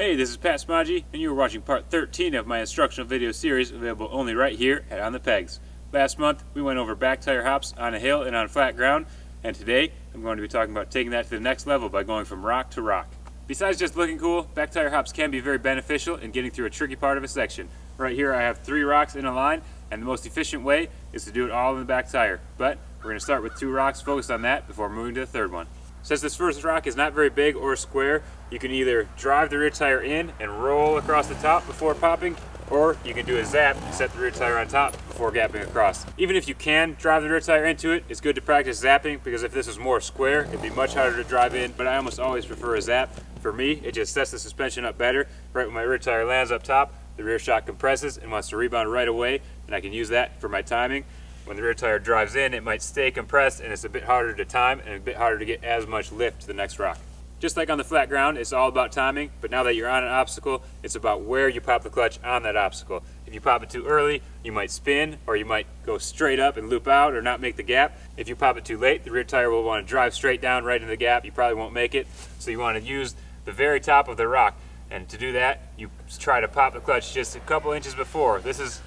Hey, this is Pat Smodgy, and you are watching part 13 of my instructional video series available only right here at On the Pegs. Last month, we went over back tire hops on a hill and on flat ground, and today I'm going to be talking about taking that to the next level by going from rock to rock. Besides just looking cool, back tire hops can be very beneficial in getting through a tricky part of a section. Right here I have 3 rocks in a line, and the most efficient way is to do it all in the back tire. But we're going to start with 2 rocks focused on that before moving to the third one. Since this first rock is not very big or square, you can either drive the rear tire in and roll across the top before popping, or you can do a zap and set the rear tire on top before gapping across. Even if you can drive the rear tire into it, it's good to practice zapping, because if this was more square, it'd be much harder to drive in, but I almost always prefer a zap. For me, it just sets the suspension up better. Right when my rear tire lands up top, the rear shock compresses and wants to rebound right away, and I can use that for my timing. When the rear tire drives in, it might stay compressed, and it's a bit harder to time and a bit harder to get as much lift to the next rock. Just like on the flat ground, it's all about timing, but now that you're on an obstacle, it's about where you pop the clutch on that obstacle. If you pop it too early, you might spin, or you might go straight up and loop out or not make the gap. If you pop it too late, the rear tire will want to drive straight down right into the gap. You probably won't make it, so you want to use the very top of the rock. And to do that, you try to pop the clutch just a couple inches before. This is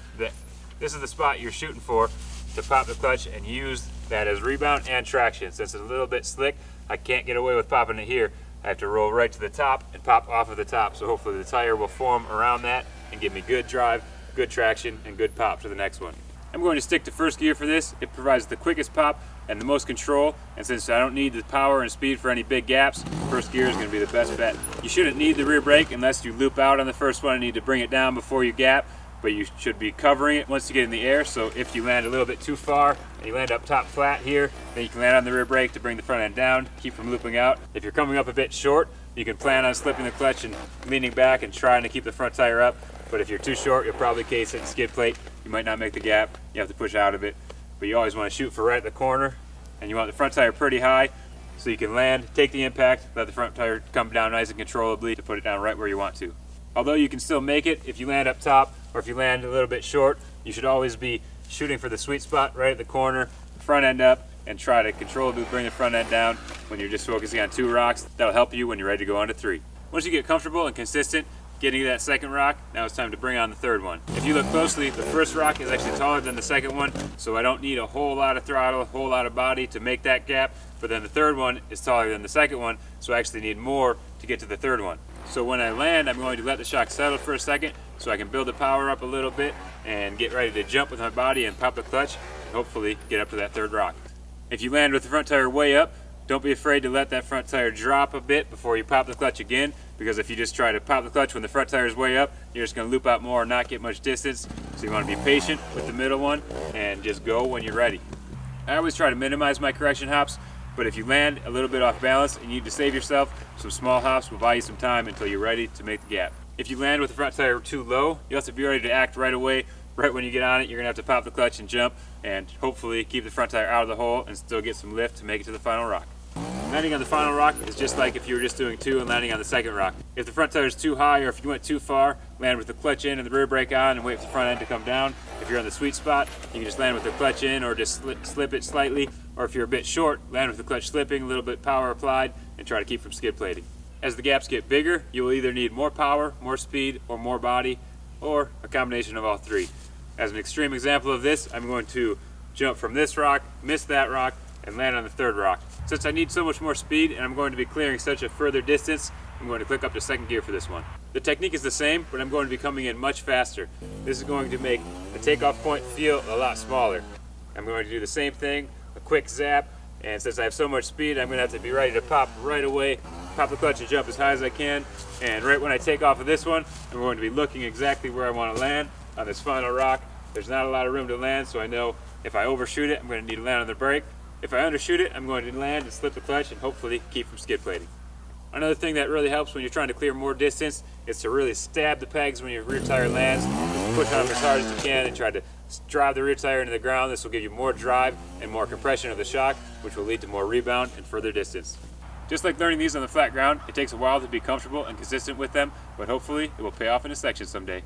the spot you're shooting for to pop the clutch, and use that as rebound and traction. Since it's a little bit slick, I can't get away with popping it here. I have to roll right to the top and pop off of the top, so hopefully the tire will form around that and give me good drive, good traction, and good pop to the next one. I'm going to stick to first gear for this. It provides the quickest pop and the most control, and since I don't need the power and speed for any big gaps, first gear is going to be the best bet. You shouldn't need the rear brake unless you loop out on the first one and need to bring it down before you gap, but you should be covering it once you get in the air, so if you land a little bit too far and you land up top flat here, then you can land on the rear brake to bring the front end down, keep from looping out. If you're coming up a bit short, you can plan on slipping the clutch and leaning back and trying to keep the front tire up, but if you're too short, you'll probably case it and skid plate. You might not make the gap, you have to push out of it, but you always want to shoot for right at the corner, and you want the front tire pretty high so you can land, take the impact, let the front tire come down nice and controllably to put it down right where you want to. Although you can still make it if you land up top, or if you land a little bit short, you should always be shooting for the sweet spot right at the corner, front end up, and try to controllably bring the front end down when you're just focusing on 2 rocks. That'll help you when you're ready to go on to 3. Once you get comfortable and consistent getting to that second rock, now it's time to bring on the third one. If you look closely, the first rock is actually taller than the second one, so I don't need a whole lot of throttle, a whole lot of body to make that gap, but then the third one is taller than the second one, so I actually need more to get to the third one. So when I land, I'm going to let the shock settle for a second so I can build the power up a little bit and get ready to jump with my body and pop the clutch and hopefully get up to that third rock. If you land with the front tire way up, don't be afraid to let that front tire drop a bit before you pop the clutch again, because if you just try to pop the clutch when the front tire is way up, you're just going to loop out more and not get much distance. So you want to be patient with the middle one and just go when you're ready. I always try to minimize my correction hops, but if you land a little bit off balance and you need to save yourself, some small hops will buy you some time until you're ready to make the gap. If you land with the front tire too low, you have to be ready to act right away. Right when you get on it, you're going to have to pop the clutch and jump, and hopefully keep the front tire out of the hole and still get some lift to make it to the final rock. Landing on the final rock is just like if you were just doing 2 and landing on the second rock. If the front tire is too high, or if you went too far, land with the clutch in and the rear brake on and wait for the front end to come down. If you're on the sweet spot, you can just land with the clutch in or just slip it slightly. Or if you're a bit short, land with the clutch slipping, a little bit power applied, and try to keep from skid plating. As the gaps get bigger, you will either need more power, more speed, or more body, or a combination of all 3. As an extreme example of this, I'm going to jump from this rock, miss that rock, and land on the third rock. Since I need so much more speed and I'm going to be clearing such a further distance, I'm going to click up to second gear for this one. The technique is the same, but I'm going to be coming in much faster. This is going to make the takeoff point feel a lot smaller. I'm going to do the same thing, a quick zap, and since I have so much speed, I'm going to have to be ready to pop right away, pop the clutch and jump as high as I can, and right when I take off of this one, I'm going to be looking exactly where I want to land on this final rock. There's not a lot of room to land, so I know if I overshoot it, I'm going to need to land on the brake. If I undershoot it, I'm going to land and slip the clutch and hopefully keep from skid plating. Another thing that really helps when you're trying to clear more distance is to really stab the pegs when your rear tire lands. Push on them as hard as you can and try to drive the rear tire into the ground. This will give you more drive and more compression of the shock, which will lead to more rebound and further distance. Just like learning these on the flat ground, it takes a while to be comfortable and consistent with them, but hopefully it will pay off in a section someday.